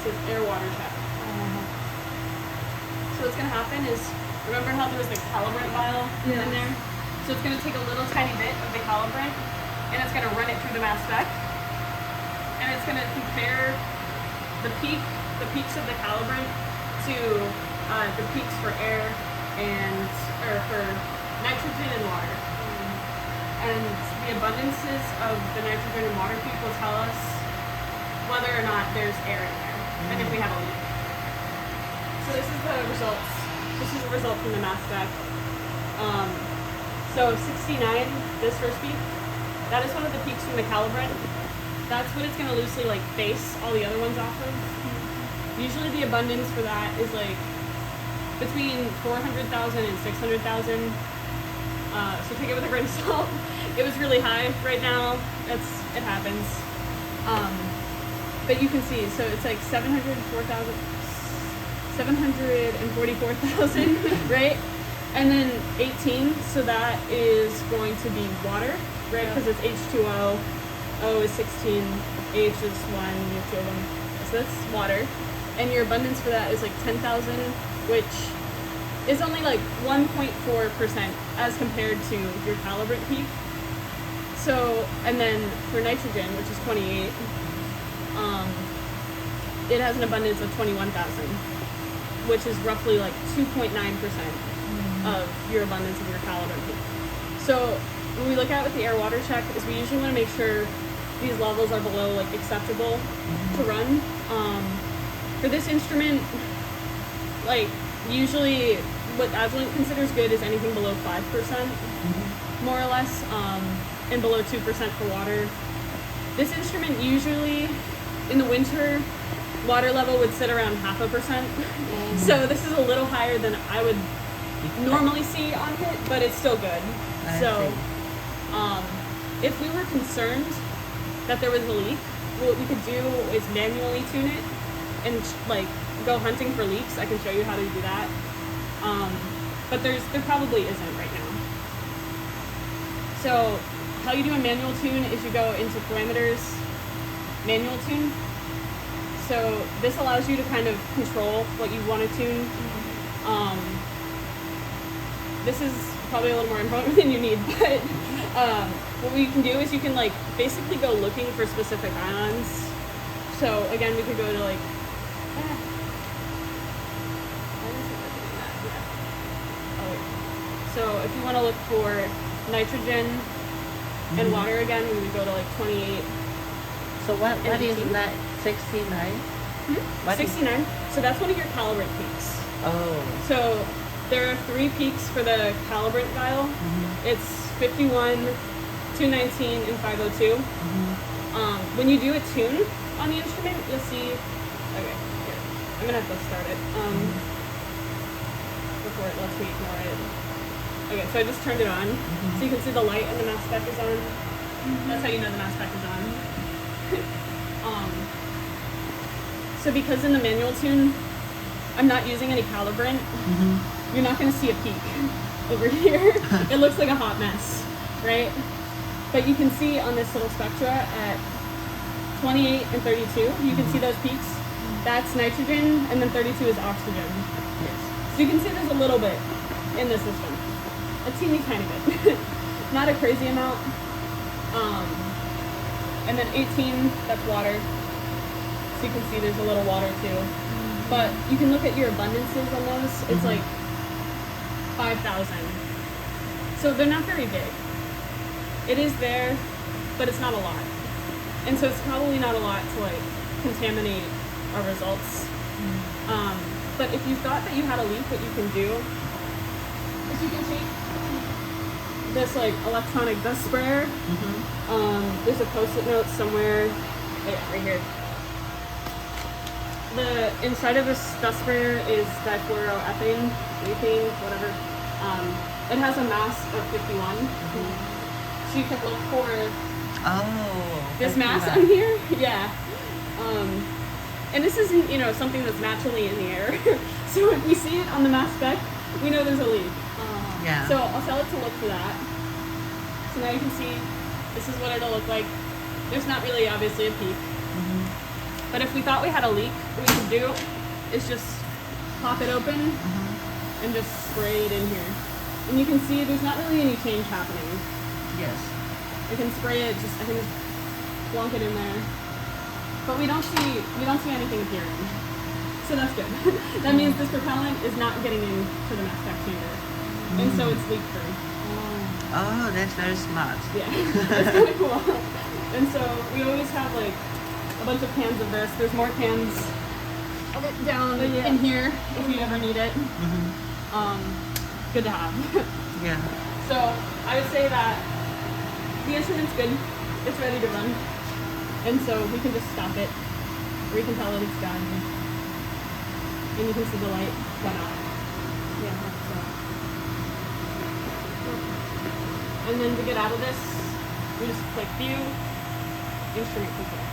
says air water check. So what's going to happen is, remember how there was the calibrant vial in there? So it's going to take a little tiny bit of the calibrant and it's going to run it through the mass spec. And it's going to compare the peaks of the calibrant to the peaks for air or for nitrogen and water. And the abundances of the nitrogen and water peak will tell us whether or not there's air in there and if we have a leak. So this is the results. This is the result from the mass spec. So 69, this first peak, that is one of the peaks from the calibrant. That's what it's going to loosely like base all the other ones off of. Usually the abundance for that is like between 400,000 and 600,000. So take it with a grain of salt. It was really high right now. It happens. But you can see, so it's like 744,000, right? And then 18, so that is going to be water, right? Because it's H2O, O is 16, H is 1, you have two of them. So that's water. And your abundance for that is like 10,000, which is only like 1.4% as compared to your calibrant peak. So, and then for nitrogen, which is 28, it has an abundance of 21,000, which is roughly like 2.9% of your abundance of your calibrant peak. So when we look at with the air water check is we usually want to make sure these levels are below like acceptable to run. For this instrument, like usually what Agilent considers good is anything below 5%, more or less, and below 2% for water. This instrument usually, in the winter, water level would sit around 0.5%. So this is a little higher than I would normally see on it, but it's still good. If we were concerned that there was a leak, what we could do is manually tune it and like go hunting for leaks. I can show you how to do that. But there probably isn't right now. So how you do a manual tune is you go into parameters, manual tune. So this allows you to kind of control what you want to tune. This is probably a little more important than you need, but what we can do is you can like basically go looking for specific ions. So again, we could go to like, so if you want to look for nitrogen and water again, we would go to like 28. So what is that, 69? 69. So that's one of your calibrant peaks. Oh. So there are 3 peaks for the calibrant vial. It's 51, 219, and 502. When you do a tune on the instrument, you'll see, okay, here, I'm gonna have to start it before it lets me ignore it. Okay, so I just turned it on. So you can see the light and the mass spec is on. That's how you know the mass spec is on. So because in the manual tune, I'm not using any calibrant, you're not going to see a peak over here. It looks like a hot mess, right? But you can see on this little spectra at 28 and 32, you can see those peaks. That's nitrogen, and then 32 is oxygen. Yes. So you can see there's a little bit in the system. A teeny tiny bit. Not a crazy amount. And then 18, that's water. So you can see there's a little water too. But you can look at your abundances on those. It's like 5,000. So they're not very big. It is there, but it's not a lot. And so it's probably not a lot to like contaminate our results. But if you thought that you had a leak, what you can do is you can take this like electronic dust sprayer. There's a post-it note somewhere. Yeah, right here. The inside of this dust sprayer is difluoroethane, ethane, whatever. It has a mass of 51. So you can look for this mass on here. Yeah. And this isn't, something that's naturally in the air. So if we see it on the mass spec, we know there's a leak. Yeah. So I'll tell it to look for that. So now you can see this is what it'll look like. There's not really obviously a peak. But if we thought we had a leak, what we could do is just pop it open and just spray it in here. And you can see there's not really any change happening. Yes. I can spray it, I can just plunk it in there. But we don't see anything appearing. So that's good. That means this propellant is not getting into the mass spec chamber. And so it's leak free. Oh, that's very smart. Yeah, it's kind of cool. And so we always have like a bunch of cans of this. There's more cans of it down in here if you ever need it. Good to have. Yeah. So I would say that the instrument's good. It's ready to run. And so we can just stop it. Or you can tell it it's done. And you can see the light went off. Yeah, so. And then to get out of this, we just click view, instrument control.